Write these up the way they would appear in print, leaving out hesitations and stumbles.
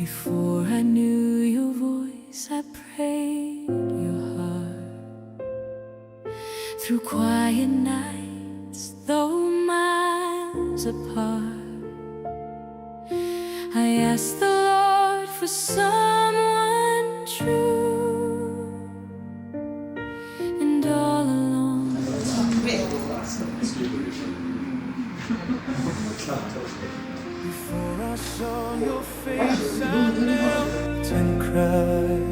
Before I knew your voice, I prayed your heart. Through quiet nights, though miles apart, I asked the Lord for someone true. And all along, before I saw your face, I knelt and cried.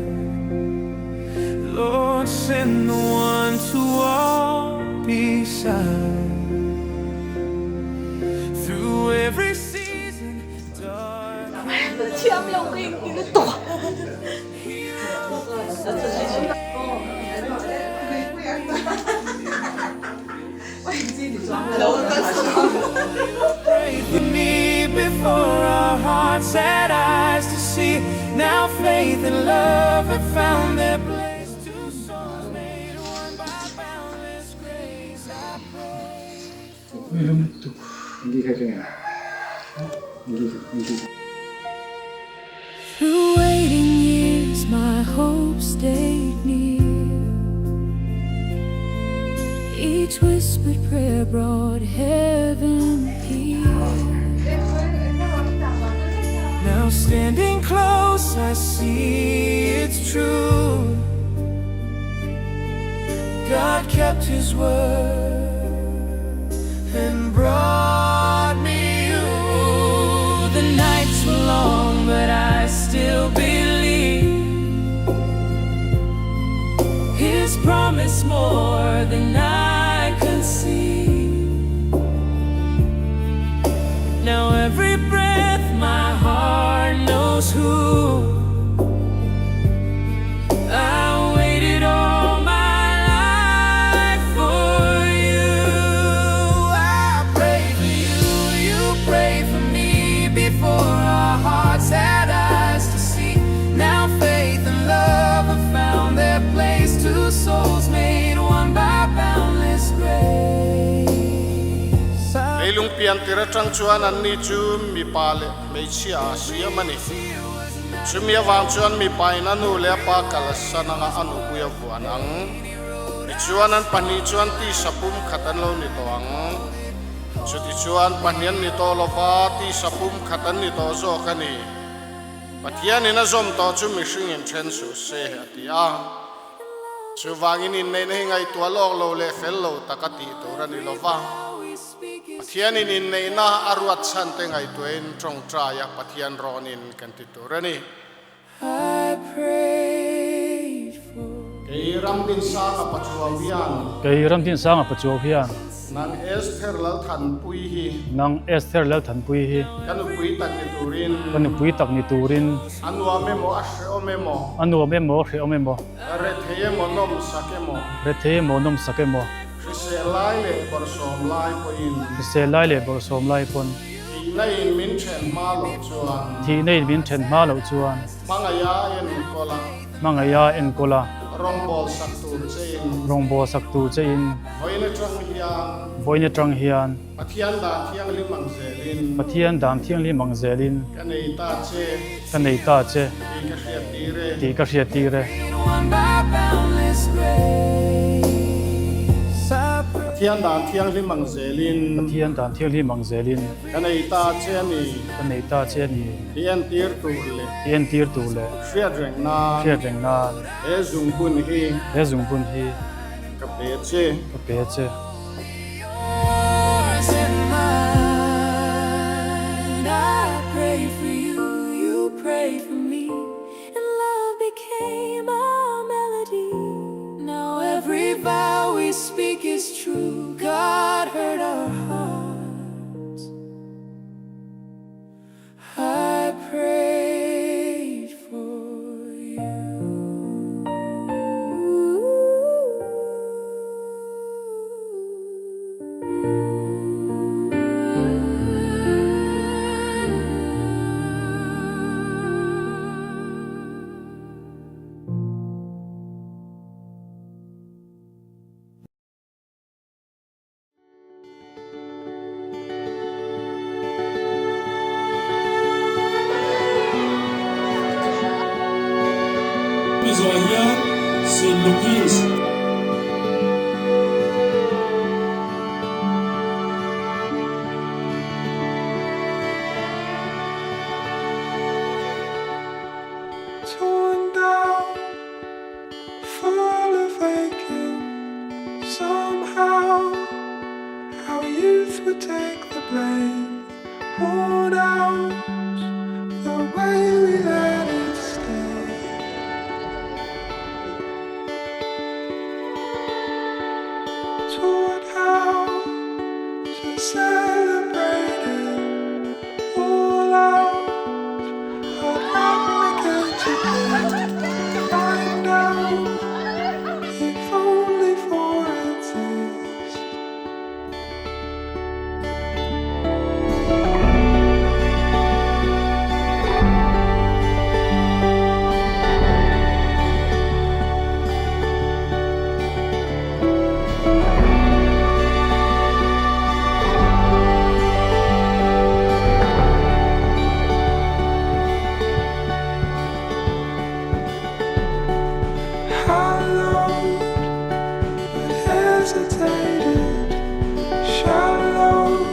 Lord, send the one to walk beside. Through every season, dark. 千万不要，我给你个躲。Pray for me before our hearts had eyes to see. Now faith and love have found their place. Two souls made one by boundless grace. I pray. Through waiting years, my hope stayed near. Each whispered prayer brought heaven here. Now standing close, I see it's true. God kept His word and brought me you. The nights were long, but I still believe His promise more than I could see. Now every breath my heart knows who. I waited all my life for you. I pray for you, you pray for me before our hearts had eyes to see. Now faith and love have found their place. Two souls made one by boundless grace. Leilung pian tira trang chuan an ni chu mi pale mei chia sia mani chumi awang chuan mi pai na nu le pa kalasana nga anu kuya buan ang ni chuan an pani chuan ti sapum khatan lo ni to ang chuti chuan panian ni to lova ti sapum khatan ni to zo kani pathian ina zom to chu mi hring in then su se ati a chu wangin in nei nei ngai tua lok lo le fel lo takati to rani lova Pathian in nei na aruat san te ngai tuen trong traya pathian ronin kan ti to rani I prayed for. Kay ram din sa ka pachuawian Kay ram tin sang apachua hian nang Esther lal than pui hi nang Esther lal than pui hi kanu pui tak ni turin kanu pui tak ni turin anwa memo ashe o memo anu memo hre omemo re theye monom sakemo re the monom sakemo se lai le bor som lai po in se lai le bor som lai pon ti nei min chen ma lo chuan thi nei min then ma lo chuan mangaya en kola mangaya en kola rong bol sak tur chein rongbo saktu che in hoine trang hian boine trang hian pathian da thiang limang zelin pathian dam thiang li mang zelin kanei ta che kanei ta che ti ka hriat ti re ti ka hriat ti re One by boundless grace. I pray. pathian da thiang limang zelin pathian dam thiang li mang zelin kanei ta che ni kanei ta che ni hian tir tur le yen tir tu le hriat reng na hriat reng na e zung bun hi he zung pun hi ka pe che ka pe che Yours and mine. I pray for you, you pray for me, and love became a melody. Now every vow we speak is true. God heard our hearts. I prayed for you. Zoya St. Louis. Torn down, full of aching. Somehow, our youth would take the blame. Worn out, the way we let it stay. Taught how to celebrate it all out. I'd replicate today. Find out if only for a taste. Hallowed, but hesitated. Shallow,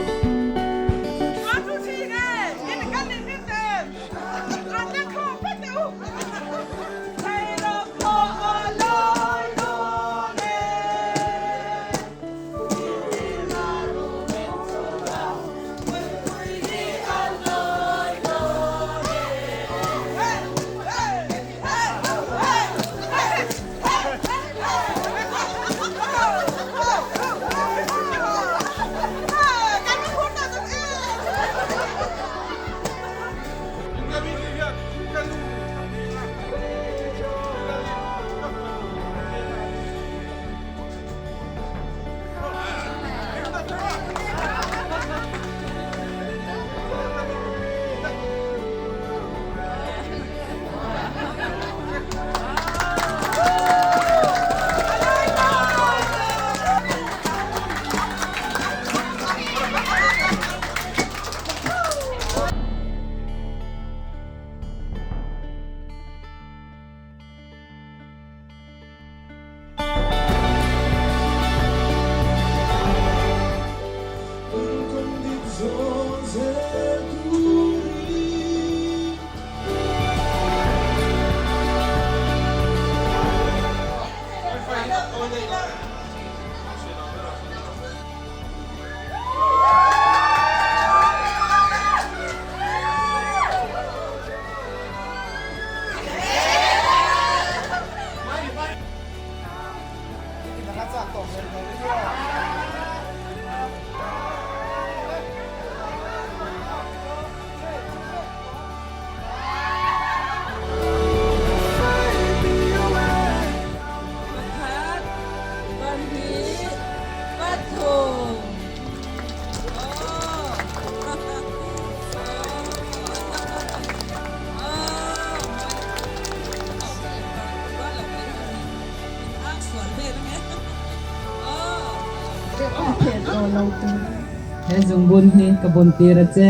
He zumbun hi kabun tirache.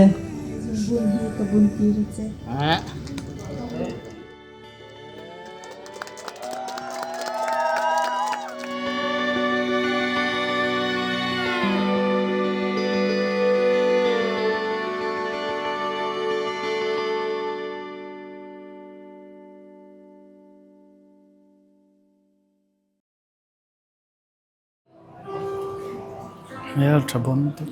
Mel Trabonto.